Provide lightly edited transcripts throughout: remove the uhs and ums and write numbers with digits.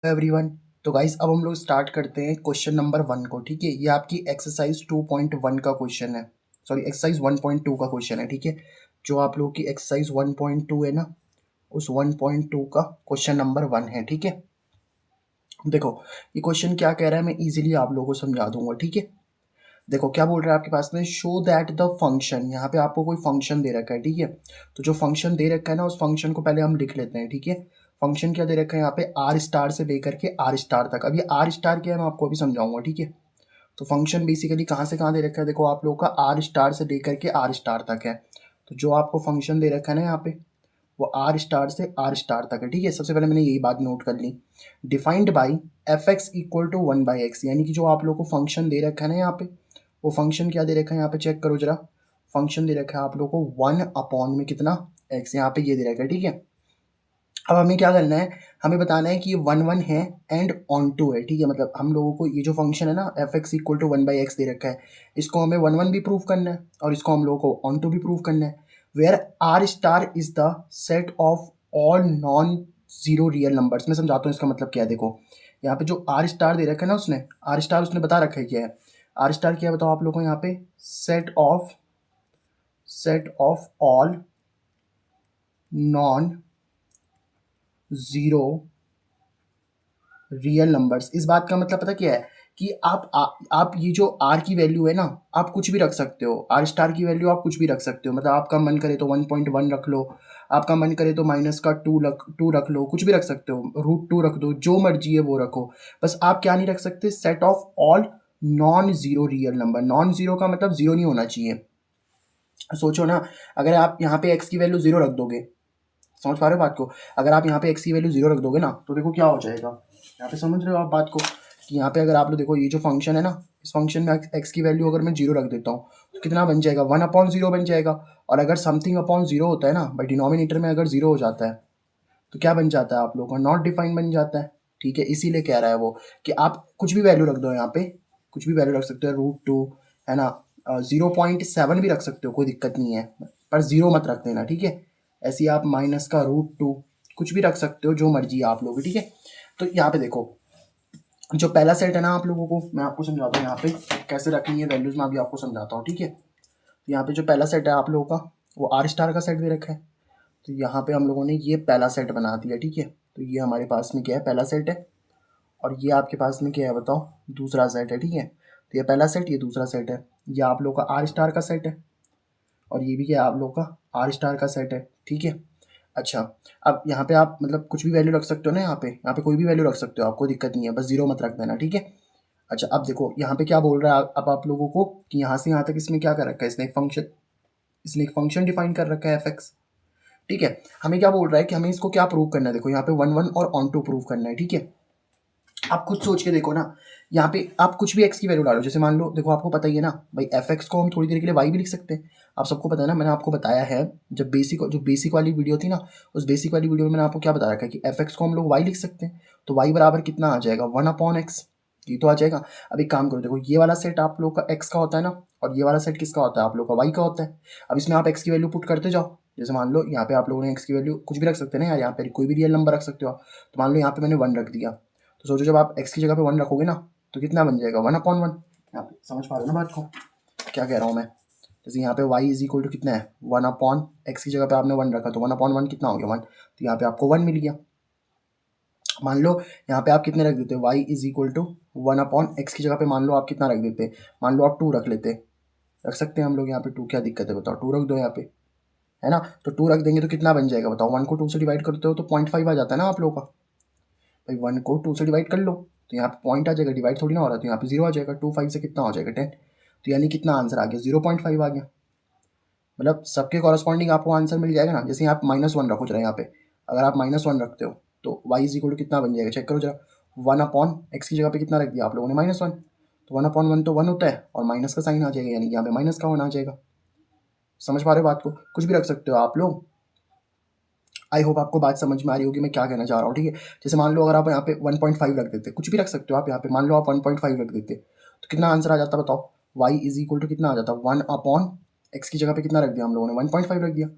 Everyone. तो guys अब हम लोग स्टार्ट करते हैं क्वेश्चन नंबर 1 को। ठीक है, ये आपकी एक्सरसाइज 2.1 का क्वेश्चन है, सॉरी एक्सरसाइज 1.2 का क्वेश्चन है। ठीक है, जो आप लोगों की एक्सरसाइज 1.2 है ना, उस 1.2 का क्वेश्चन नंबर 1 है। ठीक है, देखो ये क्वेश्चन क्या कह रहा है, मैं इजीली आप लोगों को समझा दूंगा। ठीक है, देखो क्या बोल रहा है आपके पास में, शो दैट द फंक्शन, यहाँ पे आपको कोई फंक्शन दे रखा है। ठीक है, तो जो फंक्शन दे रखा है ना, उस फंक्शन को पहले हम लिख लेते हैं। ठीक है, फंक्शन क्या दे रखा है यहाँ पे, आर स्टार से लेकर के आर स्टार तक। अब ये आर स्टार क्या है मैं आपको अभी समझाऊंगा। ठीक है, तो फंक्शन बेसिकली कहाँ से कहाँ दे रखा है, देखो आप लोगों का आर स्टार से लेकर के आर स्टार तक है। तो जो आपको फंक्शन दे रखा है ना यहाँ पे, वो आर स्टार से आर स्टार तक है। ठीक है, सबसे पहले मैंने यही बात नोट कर ली। Defined by f x equal to 1/x, यानी कि जो आप लोग को फंक्शन दे रखा है ना यहाँ पे, वो फंक्शन क्या दे रखा है यहाँ पे, चेक करो जरा। फंक्शन दे रखा है आप लोग को 1 अपॉन में कितना, x, यहाँ पे ये दे रखा है। ठीक है, अब हमें क्या करना है, हमें बताना है कि ये 1 1 है एंड ऑन टू है। ठीक है, मतलब हम लोगों को ये जो फंक्शन है ना f x equal to 1/x दे रखा है, इसको हमें 1 1 भी प्रूव करना है और इसको हम लोगों को ऑन टू भी प्रूव करना है। Where R star is the set of all non zero real numbers. मैं समझाता हूँ इसका मतलब क्या है। देखो यहाँ पे जो आर स्टार दे रखा है ना, उसने आर स्टार उसने बता रखा है क्या है। आर स्टार क्या है बताओ आप लोगों को, यहाँ पे set of all non zero real numbers. इस बात का मतलब पता क्या है कि आप ये जो आर की वैल्यू है ना, आप कुछ भी रख सकते हो। आर स्टार की वैल्यू आप कुछ भी रख सकते हो, मतलब आपका मन करे तो 1.1 रख लो, आपका मन करे तो माइनस का 2 रख लो, कुछ भी रख सकते हो, √2 रख दो, जो मर्जी है वो रखो। बस आप क्या नहीं रख सकते, set of all non zero real number. Non zero का मतलब जीरो नहीं होना चाहिए। सोचो ना, अगर आप यहाँ पे एक्स की वैल्यू जीरो रख दोगे, समझ पा रहे हो बात को, अगर आप यहाँ पे एक्स की वैल्यू जीरो रख दोगे ना, तो देखो क्या हो जाएगा। यहाँ पे समझ रहे हो आप बात को, कि यहाँ पे अगर आप लोग देखो ये जो फंक्शन है ना, इस फंक्शन में एक्स की वैल्यू अगर मैं जीरो रख देता हूँ तो कितना बन जाएगा, 1/0 बन जाएगा। और अगर समथिंग अपॉन जीरो होता है ना भाई, डिनोमिनेटर में अगर जीरो हो जाता है तो क्या बन जाता है आप लोगों का, नॉट डिफाइंड बन जाता है। ठीक है, इसीलिए कह रहा है वो कि आप कुछ भी वैल्यू रख दो यहाँ पे, कुछ भी वैल्यू रख सकते हो, √2 है ना, 0.7 भी रख सकते हो, कोई दिक्कत नहीं है, पर जीरो मत रख देना। ठीक है, ऐसे ही आप माइनस का √2 कुछ भी रख सकते हो, जो मर्जी आप लोग। ठीक है, तो यहाँ पे देखो जो पहला सेट है ना, आप लोगों को मैं आपको समझाता हूँ यहाँ पे कैसे रखेंगे ये वैल्यूज, मैं अभी आपको समझाता हूँ। ठीक है, तो यहाँ पे जो पहला सेट है आप लोगों का, वो आर स्टार का सेट दे रखा है। तो यहाँ पे हम लोगों ने ये पहला सेट बना दिया। ठीक है, तो ये हमारे पास में क्या है, पहला सेट है, और ये आपके पास में क्या है बताओ, दूसरा सेट है। ठीक है, तो ये पहला सेट, ये दूसरा सेट है, ये आप लोग का आर स्टार का सेट है, और ये भी क्या है आप लोग का आर स्टार का सेट है। ठीक है, अच्छा, अब यहाँ पे आप मतलब कुछ भी वैल्यू रख सकते हो ना, यहाँ पे कोई भी वैल्यू रख सकते हो, आपको दिक्कत नहीं है, बस जीरो मत रख देना। ठीक है, अच्छा अब देखो यहाँ पे क्या बोल रहा है अब आप लोगों को, कि यहाँ से यहाँ तक इसमें क्या कर रखा है, इसने एक फंक्शन डिफाइन कर रखा है एफ एक्स। ठीक है, हमें क्या बोल रहा है कि हमें इसको क्या प्रूव करना है, देखो यहाँ पे 1 1 और ऑन टू प्रूव करना है। ठीक है, आप खुद सोच के देखो ना, यहाँ पे आप कुछ भी एक्स की वैल्यू डालो, जैसे मान लो देखो आपको पता ही है ना भाई, एफ एक्स को हम थोड़ी देर के लिए वाई भी लिख सकते हैं। आप सबको पता है ना, मैंने आपको बताया है, जब बेसिक वाली वीडियो थी ना, उस बेसिक वाली वीडियो में मैंने आपको क्या बता रखा है कि एफ एक्स को हम लोग वाई लिख सकते हैं। तो वाई बराबर कितना आ जाएगा, 1/x, ये तो आ जाएगा। अब एक काम करो, देखो ये वाला सेट आप लोग का एक्स का होता है ना, और ये वाला सेट किसका होता है, आप लोग का वाई का होता है। अब इसमें आप एक्स की वैल्यू पुट करते जाओ, जैसे मान लो यहाँ पे आप लोगों ने एक्स की वैल्यू कुछ भी रख सकते हैं ना यार, यहाँ पे कोई भी रियल नंबर रख सकते हो आप। तो मान लो यहाँ पे मैंने 1 रख दिया, तो सोचो जब आप x की जगह पे 1 रखोगे ना, तो कितना बन जाएगा, 1/1। यहाँ पे समझ पा रहे हो ना बात को, क्या कह रहा हूँ मैं। जैसे यहाँ पे y इज इक्वल टू कितना है, 1/x की जगह पे आपने 1 रखा, तो 1/1 कितना हो गया, 1। तो यहाँ पे आपको 1 मिल गया। मान लो यहाँ पे आप कितने रख देते, y is equal to 1/x की जगह पे मान लो आप कितना रख देते, मान लो आप 2 रख लेते। रख सकते हैं हम लोग यहाँ पे 2, क्या दिक्कत है बताओ, 2 रख दो यहाँ पे, है ना। तो 2 रख देंगे तो कितना बन जाएगा बताओ, 1 को 2 से डिवाइड करते हो तो 0.5 आ जाता है ना आप लोग का। भाई 1 को 2 से डिवाइड कर लो, तो यहाँ पे पॉइंट आ जाएगा, डिवाइड थोड़ी ना हो रहा, तो यहाँ पे 0 आ जाएगा। 2 5 से कितना हो जाएगा, 10। तो यानी कितना आंसर आ गया, 0.5 आ गया। मतलब सबके कॉरस्पॉन्डिंग आपको आंसर मिल जाएगा ना। जैसे आप -1 रखो जरा यहाँ पे, अगर आप -1 रखते हो तो y इज इक्वल टू कितना बन जाएगा, चेक करो जरा। 1/x की जगह पे कितना रख दिया आप लोगों ने, -1। तो 1/1 तो 1 होता है, और माइनस का साइन आ जाएगा, यानी कि यहाँ पे माइनस का 1 आ जाएगा। समझ पा रहे हो बात को, कुछ भी रख सकते हो आप लोग। आई होप आपको बात समझ में आ रही होगी मैं क्या कहना चाह रहा हूँ। ठीक है, जैसे मान लो अगर आप यहाँ पे 1.5 रख देते, कुछ भी रख सकते हो आप, यहाँ पे मान लो आप 1.5 रख देते, तो कितना आंसर आ जाता बताओ, y इज इक्वल टू कितना आ जाता, 1/x की जगह पे कितना रख दिया हम लोगों ने, 1.5 रख दिया।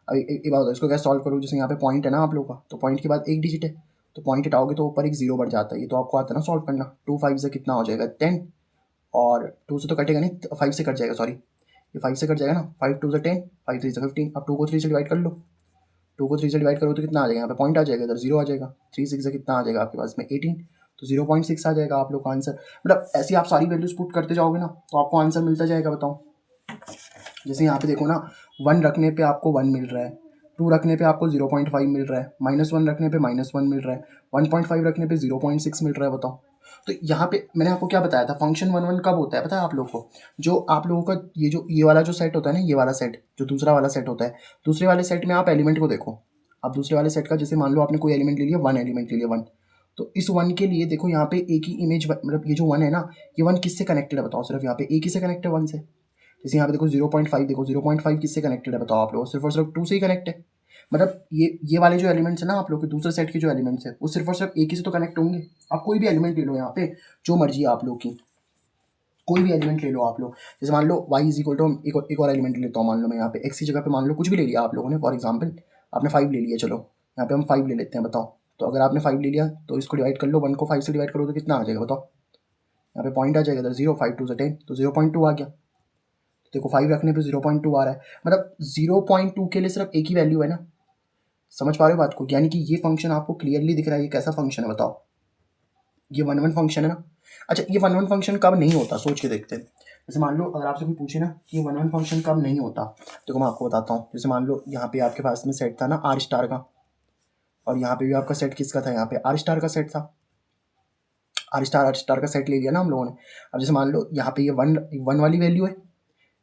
अब एक बात बताओ, इसको कैसे सॉल्व करूँ, जैसे यहाँ पे पॉइंट है ना आप लोगों का, तो पॉइंट के बाद एक डिजिट है, तो पॉइंट हटाओगे तो ऊपर एक जीरो बढ़ जाता है। ये तो आपको आता है ना सॉल्व करना। 2 5 से कितना हो जाएगा 10, और 2 से तो कटेगा नहीं, 5 से कट जाएगा, सॉरी ये 5 से कट जाएगा ना। 5 2 से 10, 5 3 से 15। अब 2 को 3 से डिवाइड कर लो, 2 को 3 से डिवाइड करो तो कितना आ जाएगा, यहाँ पे पॉइंट आ जाएगा, इधर जीरो आ जाएगा। 3 6 से कितना आ जाएगा आपके पास में 18, तो 0.6 आ जाएगा आप लोग का आंसर। मतलब ऐसे आप सारी वैल्यूज पुट करते जाओगे ना तो आपको आंसर मिलता जाएगा। बताओ, जैसे यहाँ पे देखो ना, 1 रखने पे आपको 1 मिल रहा है, 2 रखने पे आपको 0.5 मिल रहा है, -1 रखने पे -1 मिल रहा है, 1.5 रखने पे 0.6 मिल रहा है। बताओ, तो यहाँ पे मैंने आपको क्या बताया था, फंक्शन 1 1 कब होता है पता है आप लोगों को, जो आप लोगों का ये वाला जो सेट होता है ना, ये वाला सेट जो दूसरा वाला सेट होता है, दूसरे वाले सेट में आप एलिमेंट को देखो। अब दूसरे वाले सेट का जैसे मान लो आपने कोई एलिमेंट ले लिया, 1 एलिमेंट ले लिया 1, तो इस 1 के लिए देखो यहाँ पे एक ही इमेज, मतलब ये जो 1 है ना, ये 1 किससे कनेक्टेड है बताओ, सिर्फ यहाँ पे एक ही से कनेक्टेड है 1 से। जैसे यहाँ पे देखो 0.5, देखो 0.5 किससे कनेक्टेड है बताओ आप लोग, सिर्फ और सिर्फ 2 से ही कनेक्ट है। मतलब ये वाले जो एलिमेंट्स है ना आप लोग के दूसरे सेट के जो एलिमेंट्स है, वो सिर्फ और सिर्फ एक ही से तो कनेक्ट होंगे। आप कोई भी एलिमेंट ले लो यहाँ पे, जो मर्जी है आप लोग की, कोई भी एलिमेंट ले लो आप लोग। जैसे मान लो y इज इक्वल टू, एक और एलिमेंट ले लेता हूँ, मान लो मैं यहाँ पे x की जगह पे मान लो कुछ भी ले लिया आप लोगों ने, फॉर एग्जाम्पल आपने 5 ले लिया, चलो यहाँ पे हम 5 ले लेते हैं। बताओ, तो अगर आपने 5 ले लिया तो इसको डिवाइड कर लो, 1 को 5 से डिवाइड करो तो कितना आ जाएगा बताओ, यहाँ पे पॉइंट आ जाएगा इधर 0, 5 2 से 10, तो 0.2 आ गया। देखो 5 रखने पे 0.2 आ रहा है, मतलब 0.2 के लिए सिर्फ एक ही वैल्यू है ना। समझ पा रहे हो बात को, यानी कि ये फंक्शन आपको क्लियरली दिख रहा है, ये कैसा फंक्शन है बताओ, ये 1 1 फंक्शन है ना। अच्छा, ये 1 1 फंक्शन कब नहीं होता, सोच के देखते हैं। जैसे मान लो अगर आपसे कोई पूछे ना कि 1 1 फंक्शन कब नहीं होता, देखो मैं आपको बताता हूँ। जैसे मान लो यहाँ पे आपके पास में सेट था ना आर स्टार का, और यहाँ पे भी आपका सेट किसका था, यहाँ पे आर स्टार का सेट था। आर स्टार का सेट ले लिया ना हम लोगों ने। अब जैसे मान लो यहाँ पे ये 1 वाली वैल्यू है,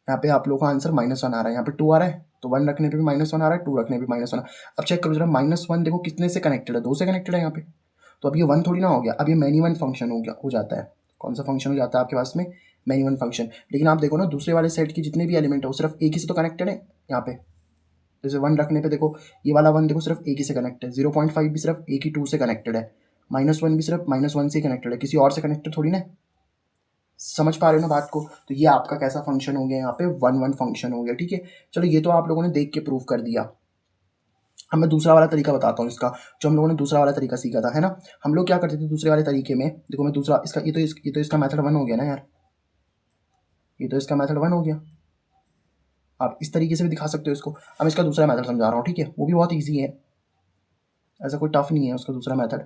यहाँ पे आप लोगों का आंसर -1 आ रहा है, यहाँ पे 2 आ रहा है, तो 1 रखने पे भी -1 आ रहा है, 2 रखने पे -1। अब चेक करो जरा, -1 देखो कितने से कनेक्टेड है, 2 से कनेक्टेड है यहाँ पे। तो अब ये 1 थोड़ी ना हो गया, अब ये मैनी वन फंक्शन हो जाता है। कौन सा फंक्शन हो जाता है आपके पास में, मैनी वन फंक्शन। लेकिन आप देखो ना दूसरे वाले सेट के जितने भी एलिमेंट है वो सिर्फ एक ही से तो कनेक्टेड है यहाँ पे। जैसे 1 रखने पे देखो, ये वाला 1 देखो सिर्फ एक ही से कनेक्ट है, 0.5 भी सिर्फ एक ही 2 से कनेक्टेड है, -1 भी सिर्फ -1 से कनेक्टेड है, किसी और से कनेक्टेड थोड़ी ना। समझ पा रहे हो ना बात को। तो ये आपका कैसा फंक्शन हो गया, यहाँ पे 1 1 फंक्शन हो गया, ठीक है। चलो ये तो आप लोगों ने देख के प्रूव कर दिया। अब मैं दूसरा वाला तरीका बताता हूँ इसका, जो हम लोगों ने दूसरा वाला तरीका सीखा था, है ना। हम लोग क्या करते थे दूसरे वाले तरीके में, देखो मैं दूसरा इसका, ये तो इसका मेथड 1 हो गया ना यार, ये तो इसका मेथड 1 हो गया। आप इस तरीके से भी दिखा सकते हो इसको। अब इसका दूसरा मेथड समझा रहा हूँ, ठीक है, वो भी बहुत ईजी है, ऐसा कोई टफ नहीं है उसका दूसरा मेथड।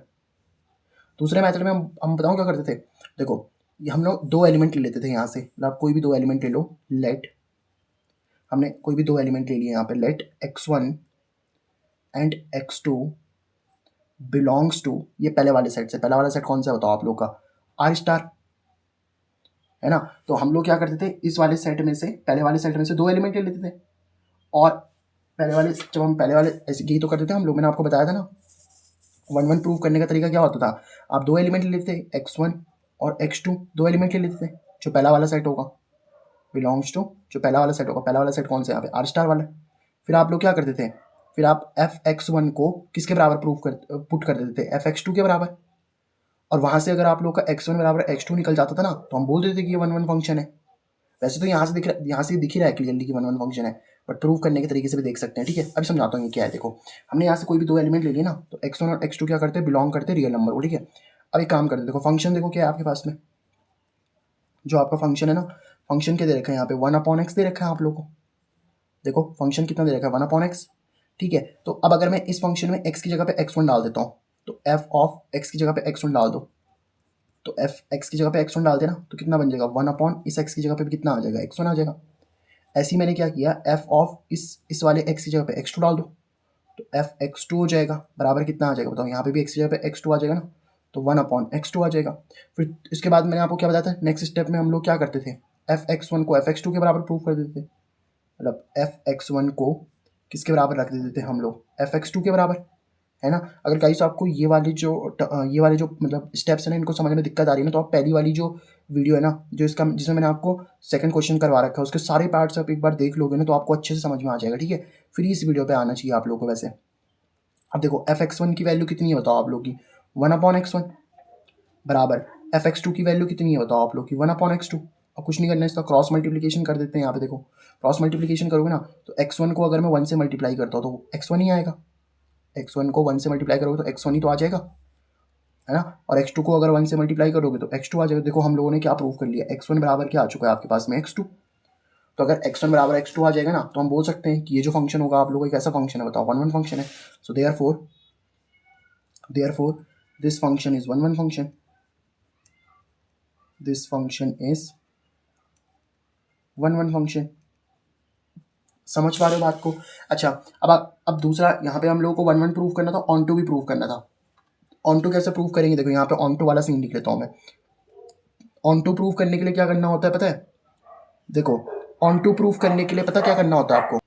दूसरे मेथड में हम बताऊँ क्या करते थे, देखो ये हम लोग 2 एलिमेंट ले लेते थे यहाँ से, मतलब कोई भी 2 एलिमेंट ले लो, लेट, हमने कोई भी 2 एलिमेंट ले लिए यहाँ पे, late x1 and x2 belongs to, ये पहले वाले सेट से, पहला वाला सेट कौन सा बताओ आप लोग का, आर स्टार, है ना। तो हम लोग क्या करते थे, इस वाले सेट में से, पहले वाले सेट में से 2 एलिमेंट ले लेते थे, और पहले वाले, जब हम पहले वाले ऐसे यही तो करते थे हम लोग, मैंने आपको बताया था ना। 1 1 प्रूव करने का तरीका क्या होता था, आप 2 एलिमेंट ले लेते थे, x1 और x2, 2 एलिमेंट ले लेते थे, जो पहला वाला सेट होगा बिलोंग्स टू, जो पहला वाला सेट होगा, पहला वाला सेट कौन सा यहाँ पे, आर स्टार वाला। फिर आप लोग क्या करते थे, फिर आप f(x1) को किसके बराबर पुट कर देते थे, f(x2) के बराबर, और वहाँ से अगर आप लोग का x1 बराबर x2 निकल जाता था ना, तो हम बोल देते कि ये 1 1 फंक्शन है। वैसे तो यहाँ से दिख ही रहा है क्लियरली कि 1 1 फंक्शन है, बट प्रूव करने के तरीके से भी देख सकते हैं, ठीक है। अभी समझाता हूँ ये क्या है। देखो हमने यहाँ से कोई भी 2 एलिमेंट ले लिए ना, तो x1 और x2 क्या करते हैं, बिलोंग करते हैं रियल नंबर को, ठीक है। अब एक काम करते, देखो फंक्शन देखो क्या है आपके पास में, जो आपका फंक्शन है ना, फंक्शन क्या दे रखा है यहाँ पे, 1/x दे रखा है आप लोग को। देखो फंक्शन कितना दे रखा है, 1/x, ठीक है। तो अब अगर मैं इस फंक्शन में x की जगह पे x1 डाल देता हूँ, तो f ऑफ x की जगह पे x1 डाल दो, तो f x की जगह पे x1 डाल देना, तो कितना बन जाएगा, 1 इस x की जगह पे भी कितना आ जाएगा, x1 आ जाएगा। ऐसे ही मैंने क्या किया, f ऑफ इस वाले x की जगह पे x2 डाल दो, तो f x2 हो जाएगा, बराबर कितना आ जाएगा बताओ, यहाँ पे भी x की जगह पे x2 आ जाएगा ना, तो 1/x2 आ जाएगा। फिर इसके बाद मैंने आपको क्या बताया था, नेक्स्ट स्टेप में हम लोग क्या करते थे, f(x1) को f(x2) के बराबर प्रूव कर देते थे, मतलब f(x1) को किसके बराबर रख देते थे हम लोग, f(x2) के बराबर, है ना। अगर गाइस आपको ये वाले जो मतलब स्टेप्स हैं ना, इनको समझ में दिक्कत आ रही है ना, तो आप पहली वाली जो वीडियो है ना, जो इसका जिसमें मैंने आपको सेकंड क्वेश्चन करवा रखा है, उसके सारे पार्ट्स आप एक बार देख लोगे ना, तो आपको अच्छे से समझ में आ जाएगा, ठीक है। फिर इस वीडियो पे आना चाहिए आप लोगों को। वैसे अब देखो f(x1) की वैल्यू कितनी है बताओ आप लोग की, 1/x1 बराबर f(x2) की वैल्यू कितनी है बताओ आप लोग की, 1/x2। अब कुछ नहीं करना है, इसका क्रॉस मल्टीप्लिकेशन कर देते हैं। यहाँ पे देखो क्रॉस मल्टीप्लिकेशन करोगे ना, तो x1 को अगर मैं 1 से मल्टीप्लाई करता हूँ तो x1 ही आएगा, x1 को 1 से मल्टीप्लाई करोगे तो x1 ही तो आ जाएगा, है ना, और x2 को अगर 1 से मल्टीप्लाई करोगे तो x2 आ जाएगा। देखो हम लोगों ने क्या प्रूव कर लिया, x1 बराबर क्या आ चुका है आपके पास में x2। तो अगर x1 बराबर x2 आ जाएगा ना, तो हम बोल सकते हैं कि ये जो फंक्शन होगा आप लोगों का कैसा फंक्शन है बताओ, 1 1 फंक्शन है। So therefore this function is 1 1 function, this function is 1 1 function. समझ पा रहे हो बात को? अच्छा, अब दूसरा यहाँ पे हम लोगों को 1 1 प्रूव करना था, ऑन टू भी प्रूव करना था। ऑन टू कैसे प्रूव करेंगे, देखो यहाँ पे ऑन टू वाला सीन लिख लेता हूँ मैं। ऑन टू प्रूव करने के लिए क्या करना होता है पता है, देखो ऑन टू प्रूव करने के लिए पता क्या करना होता है आपको,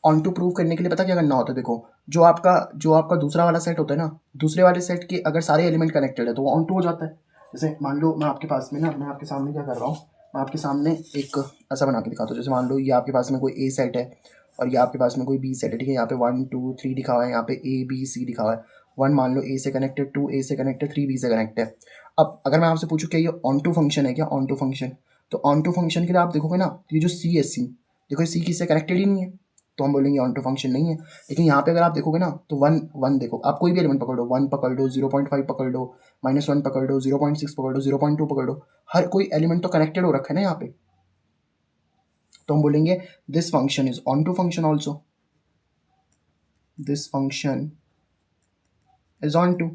ऑन टू प्रूव करने के लिए पता क्या करना होता है, देखो जो आपका दूसरा वाला सेट होता है ना, दूसरे वाले सेट के अगर सारे एलिमेंट कनेक्टेड है तो वो ऑन टू हो जाता है। जैसे मान लो मैं आपके पास में ना, मैं आपके सामने क्या कर रहा हूँ, मैं आपके सामने एक ऐसा बना के दिखाता हूँ। जैसे मान लो ये आपके पास में कोई ए सेट है और ये आपके पास में कोई बी सेट है, ठीक है। यहाँ पे 1 2 3 लिखा हुआ है, यहाँ पे ए बी सी लिखा हुआ है। 1 मान लो ए से कनेक्टेड, 2 ए से कनेक्टेड, 3 बी से कनेक्टेड है। अब अगर मैं आपसे पूछूँ क्या ये ऑन टू फंक्शन है क्या, ऑन टू फंक्शन, तो ऑन टू फंक्शन के लिए आप देखोगे ना, तो ये जो सी है सी, देखो ये सी किससे कनेक्टेड ही नहीं है, तो हम बोलेंगे ऑन टू फंक्शन नहीं है। लेकिन यहाँ पे अगर आप देखोगे ना तो 1 1 देखो, आप कोई भी एलिमेंट पकड़ लो, 1 पकड़ लो, 0.5 पकड़ लो, -1 पकड़ लो, 0.6 पकड़ लो, 0.2 पकड़ लो, हर कोई एलिमेंट तो कनेक्टेड हो रखा है ना यहाँ पे। तो हम बोलेंगे this function is onto function also, this function is onto.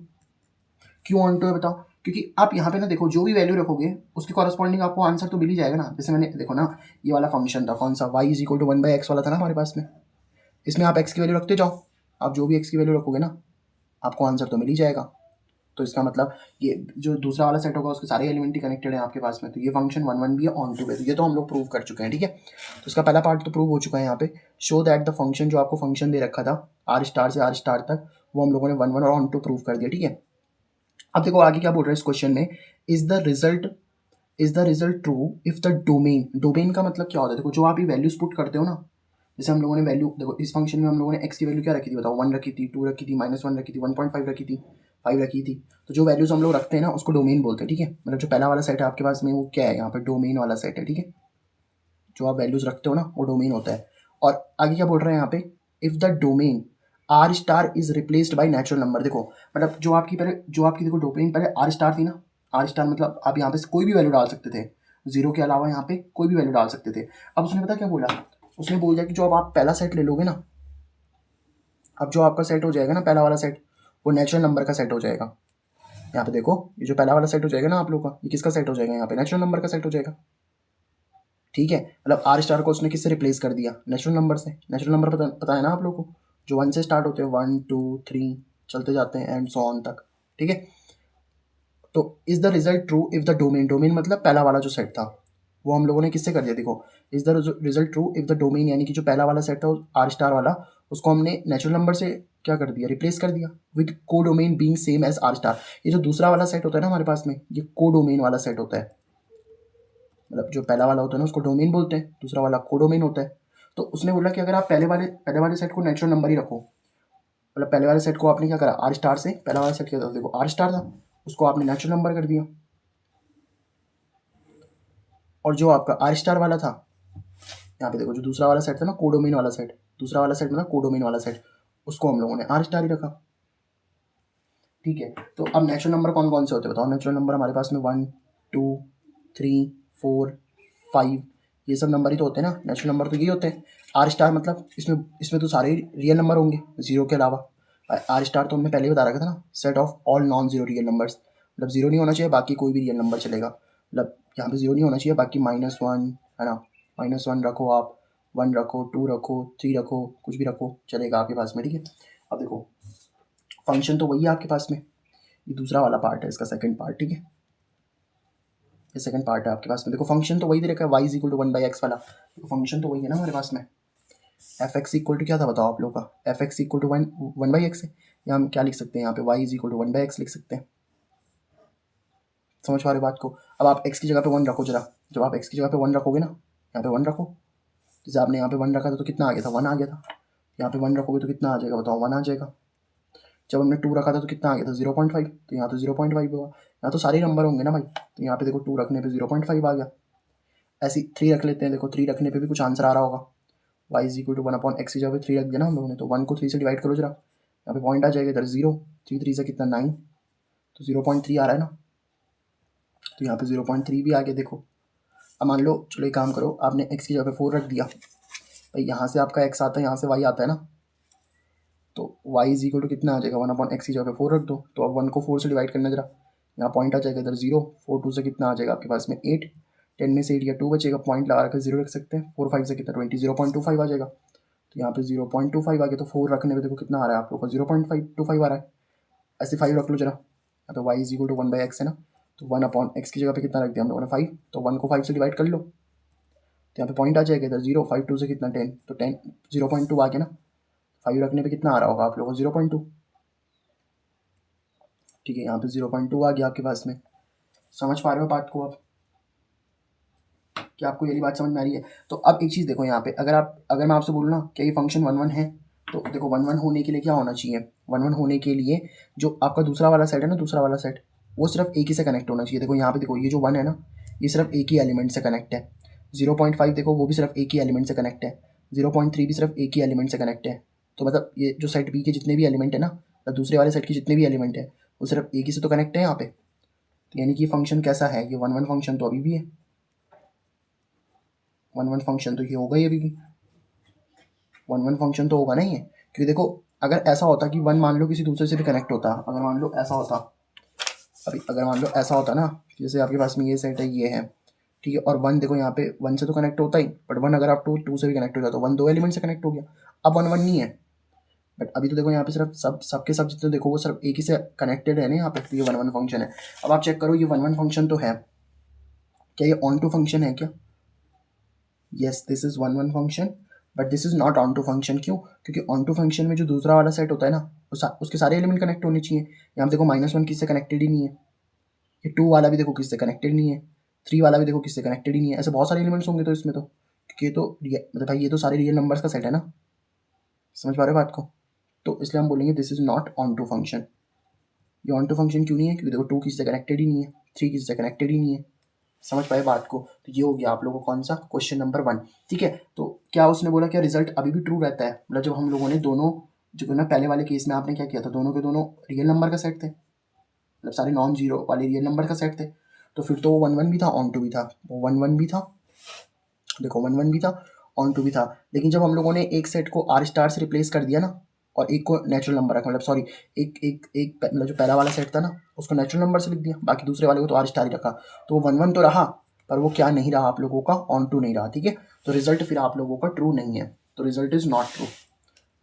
क्यों ऑन टू है बताओ, क्योंकि आप यहाँ पे ना देखो जो भी वैल्यू रखोगे उसके कॉरस्पॉन्डिंग आपको आंसर तो मिल ही जाएगा ना। जैसे मैंने देखो ना, ये वाला फंक्शन था कौन सा, y is equal to 1/x वाला था ना हमारे पास में, इसमें आप x की वैल्यू रखते जाओ, आप जो भी x की वैल्यू रखोगे ना आपको आंसर तो मिल ही जाएगा। तो इसका मतलब ये जो दूसरा वाला सेट होगा उसके सारे एलिमेंट ही कनेक्टेड हैं आपके पास में, तो ये फंक्शन 1 1 भी है, ऑन टू है। तो ये तो हम लोग प्रूव कर चुके हैं, ठीक है। तो इसका पहला पार्ट तो प्रूव हो चुका है यहाँ पे। शो दैट द फंक्शन, जो आपको फंक्शन दे रखा था आर स्टार से आर स्टार तक, वो हम लोगों ने 1 1 और ऑन टू प्रूव कर दिया, ठीक है। अब देखो आगे क्या बोल रहा है इस क्वेश्चन में, is the result true if the domain, domain का मतलब क्या होता है, देखो जो आप ये वैल्यूज पुट करते हो ना, जैसे हम लोगों ने वैल्यू देखो इस फंक्शन में हम लोगों ने x की वैल्यू क्या रखी थी बताओ, 1 रखी थी, 2 रखी थी, -1 रखी थी, 1.5 रखी थी, 5 रखी थी। तो जो वैल्यूज हम लोग रखते हैं ना उसको डोमेन बोलते हैं, ठीक है। मतलब जो पहला वाला सेट है आपके पास में वो क्या है, यहाँ पे डोमेन वाला सेट है, ठीक है। जो आप वैल्यूज रखते हो ना वो डोमेन होता है। और आगे क्या बोल रहे हैं यहाँ पे, if the domain are star is replaced by natural number. देखो मतलब जो आपकी देखो डोमेन पहले आर स्टार थी ना, आर स्टार मतलब आप यहाँ पे कोई भी वैल्यू डाल सकते थे, जीरो के अलावा यहाँ पे कोई भी वैल्यू डाल सकते थे। अब उसने पता क्या बोला, उसने बोल दिया कि जो अब आप पहला सेट ले लोगे ना, अब जो आपका सेट हो जाएगा ना पहला वाला सेट, वो नेचुरल नंबर का सेट हो जाएगा। यहाँ पे देखो ये जो पहला वाला सेट हो जाएगा ना आप लोग का, ये किसका सेट हो जाएगा, यहाँ पे नेचुरल नंबर का सेट हो जाएगा, ठीक है। मतलब आर स्टार को उसने किससे रिप्लेस कर दिया, नेचुरल नंबर से। नेचुरल नंबर पता है ना आप लोग को, जो 1 से स्टार्ट होते हैं, 1 2 3 चलते जाते हैं एंड सो ऑन तक, ठीक है। तो is the result true if the domain, domain मतलब पहला वाला जो सेट था वो हम लोगों ने किससे कर दिया, देखो is the result true if the domain, यानी कि जो पहला वाला सेट था आर स्टार वाला, उसको हमने नेचुरल नंबर से क्या कर दिया, रिप्लेस कर दिया विद को domain being same as R star. ये जो दूसरा वाला सेट होता है ना हमारे पास में, ये को डोमेन वाला सेट होता है। मतलब जो पहला वाला होता है ना उसको डोमेन बोलते हैं, दूसरा वाला को डोमेन होता है। तो उसने बोला कि अगर आप पहले वाले सेट को नेचुरल नंबर ही रखो, मतलब पहले वाले सेट को आपने क्या करा, आर स्टार से पहला वाला सेट क्या था, देखो आर स्टार था, उसको आपने नेचुरल नंबर कर दिया। और जो आपका आर स्टार वाला था, यहाँ पे देखो जो दूसरा वाला सेट था ना कोडोमेन वाला सेट, दूसरा वाला सेट मतलब कोडोमेन वाला सेट, उसको हम लोगों ने आर स्टार ही रखा, ठीक है। तो अब नेचुरल नंबर कौन कौन से होते हैं बताओ, नेचुरल नंबर हमारे पास में 1 2 3 4 5, ये सब नंबर ही तो होते हैं ना, नेचुरल नंबर तो यही होते हैं। आर स्टार मतलब इसमें तो सारे रियल नंबर होंगे जीरो के अलावा। आर स्टार तो हमने पहले ही बता रखा था ना, set of all non zero real numbers, मतलब जीरो नहीं होना चाहिए, बाकी कोई भी रियल नंबर चलेगा। मतलब यहाँ पे जीरो नहीं होना चाहिए, बाकी -1 है ना, -1 रखो आप, 1 रखो, 2 रखो, 3 रखो, कुछ भी रखो चलेगा आपके पास में, ठीक है। अब देखो फंक्शन तो वही है आपके पास में, ये दूसरा वाला पार्ट है इसका सेकंड पार्ट, ठीक है। ये सेकंड पार्ट है आपके पास में, देखो फंक्शन तो वही दे रखा है, y is equal to 1/x वाला, तो फंक्शन तो वही है ना हमारे पास में। एफ एक्स इक्वल टू क्या था बताओ आप लोग का, F x equal to 1/x है, या हम क्या लिख सकते हैं यहाँ पे y is equal to 1/x लिख सकते हैं। समझ पा रहे बात को। अब आप x की जगह पे 1 रखो जरा, जब आप x की जगह पे 1 रखोगे ना, यहाँ पे 1 रखो, जैसे आपने यहाँ पे 1 रखा था तो कितना आ गया था, 1 आ गया था। यहाँ पे 1 रखोगे तो कितना आ जाएगा बताओ, 1 आ जाएगा। जब हमने 2 रखा था तो कितना आ गया था, 0.5, तो यहाँ तो 0.5 होगा। यहाँ तो सारे नंबर होंगे ना भाई, तो यहाँ पे देखो 2 रखने पे 0.5 आ गया। ऐसी 3 रख लेते हैं, देखो 3 रखने पे भी कुछ आंसर आ रहा होगा, y is equal to 1/x की जगह पे 3 रख दिया ना हम लोगों ने, तो 1 को 3 से डिवाइड करो जरा, यहाँ पे पॉइंट आ जाएगा इधर 0, 3 3 से कितना 9, तो 0.3 आ रहा है ना, तो यहाँ पे 0.3 भी आ गया। देखो अब मान लो, चलो एक काम करो, आपने x की जगह पे 4 रख दिया, भाई यहाँ से आपका x आता है, यहाँ से y आता है ना, तो y इज इक्वल टू कितना आ जाएगा, 1/x की जगह पे 4 रख दो, तो अब 1 को 4 से डिवाइड करना जरा, यहाँ पॉइंट आ जाएगा इधर 0, 4 2 से कितना आ जाएगा आपके पास में 8, 10 में से 8 या 2 बचेगा, पॉइंट लगा रखा 0 रख सकते हैं, 4 5 से कितना 20, 0.25 आ जाएगा। तो यहाँ पे 0.25 आ गया, तो 4 रखने पे देखो कितना आ रहा है आप लोग का 0.525 आ रहा है। ऐसे 5 रख लो जरा, तो y is equal to 1/x है ना, तो 1/x की जगह पे कितना रख दिया हम लोगों ने 5, तो 1 को 5 से डिवाइड कर लो, तो यहाँ पे पॉइंट आ जाएगा इधर 0, 5 2 से कितना 10, तो 10 0.2 आ गया ना, 5 रखने पे कितना आ रहा होगा आप लोगों को 0.2। ठीक है, यहाँ पे 0.2 आ गया आपके पास में। समझ पा रहे हो बात को आप, क्या आपको ये बात समझ में आ रही है? तो अब एक चीज़ देखो यहाँ पे, अगर मैं आपसे बोलूँ ना क्या ये फंक्शन 1 1 है, तो देखो 1 1 होने के लिए क्या होना चाहिए, 1 1 होने के लिए जो आपका दूसरा वाला सेट है ना, दूसरा वाला सेट वो सिर्फ एक ही से कनेक्ट होना चाहिए। देखो यहाँ पे देखो, ये जो 1 है ना, ये सिर्फ एक ही एलिमेंट से कनेक्ट है। 0.5 देखो, वो भी सिर्फ एक ही एलिमेंट से कनेक्ट है। 0.3 भी सिर्फ एक ही एलिमेंट से कनेक्ट है। तो मतलब ये जो सेट बी के जितने भी एलिमेंट है ना, दूसरे वाले सेट के जितने भी एलिमेंट है, वो सिर्फ एक ही से तो कनेक्ट है यहाँ पे। तो यानी कि फंक्शन कैसा है, ये 1 1 फंक्शन तो अभी भी है, 1 1 फंक्शन तो ये होगा ही अभी भी, 1 1 फंक्शन तो होगा ना ये। क्योंकि देखो अगर ऐसा होता कि 1 मान लो किसी दूसरे से भी कनेक्ट होता, अगर मान लो ऐसा होता, अभी अगर मान लो ऐसा होता ना, जैसे आपके पास में ये सेट है, ये है, ठीक है, और 1 देखो यहाँ पे 1 से तो कनेक्ट होता ही, बट 1 अगर आप 2 से भी कनेक्ट हो जाता, तो 1 दो एलिमेंट से कनेक्ट हो गया। अब 1 1 नहीं है, बट अभी तो देखो यहाँ पे सिर्फ सबके सब जितने देखो वो सिर्फ एक ही से कनेक्टेड है ना यहाँ पे, तो ये 1 1 फंक्शन है। अब आप चेक करो, ये 1 1 फंक्शन तो है, क्या ये ऑन टू फंक्शन है क्या? Yes, this is 1 1 function, but this is not onto function. क्यों? क्योंकि ऑन टू फंक्शन में जो दूसरा वाला सेट होता है ना, उसके सारे एलिमेंट कनेक्ट होने चाहिए। यहाँ पे देखो -1 किससे कनेक्टेड ही नहीं है, ये 2 वाला भी देखो किससे कनेक्टेड नहीं है, 3 वाला भी देखो किससे कनेक्टेड ही नहीं है। ऐसे बहुत सारे एलिमेंट्स होंगे तो इसमें तो, क्योंकि ये तो मतलब भाई ये तो सारे रियल नंबर्स का सेट है ना। समझ पा रहे हो बात को? तो इसलिए हम बोलेंगे this is not onto function. ये ऑन टू फंक्शन क्यों नहीं है? क्योंकि देखो 2 किसी से कनेक्टेड ही नहीं है, 3 किसी से कनेक्टेड ही नहीं है। समझ पाए बात को? तो ये हो गया आप लोगों को कौन सा, क्वेश्चन नंबर 1। ठीक है, तो क्या उसने बोला क्या रिजल्ट अभी भी ट्रू रहता है? मतलब जब हम लोगों ने दोनों, जो ना पहले वाले केस में आपने क्या किया था, दोनों के दोनों रियल नंबर का सेट थे, मतलब सारे नॉन जीरो वाले रियल नंबर का सेट थे, तो फिर तो वो 1 1 भी था, ऑन टू भी था, वो 1 1 भी था, देखो 1 1 भी था, ऑन टू भी था। लेकिन जब हम लोगों ने एक सेट को आर स्टार से रिप्लेस कर दिया ना, और एक को नेचुरल नंबर रखा, मतलब सॉरी, एक एक एक मतलब जो पहला वाला सेट था ना, उसको नेचुरल नंबर से लिख दिया, बाकी दूसरे वाले को तो आर स्टार ही रखा, तो वो 1 1 तो रहा, पर वो क्या नहीं रहा आप लोगों का, ऑन टू नहीं रहा। ठीक है, तो रिजल्ट फिर आप लोगों का ट्रू नहीं है, तो रिजल्ट इज नॉट ट्रू।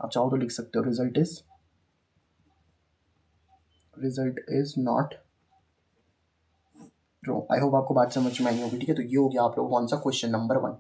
आप चाहो तो लिख सकते हो result is not true. I hope आपको बात समझ में आई होगी। ठीक है, तो ये हो गया आप लोगों को कौन सा, क्वेश्चन नंबर 1।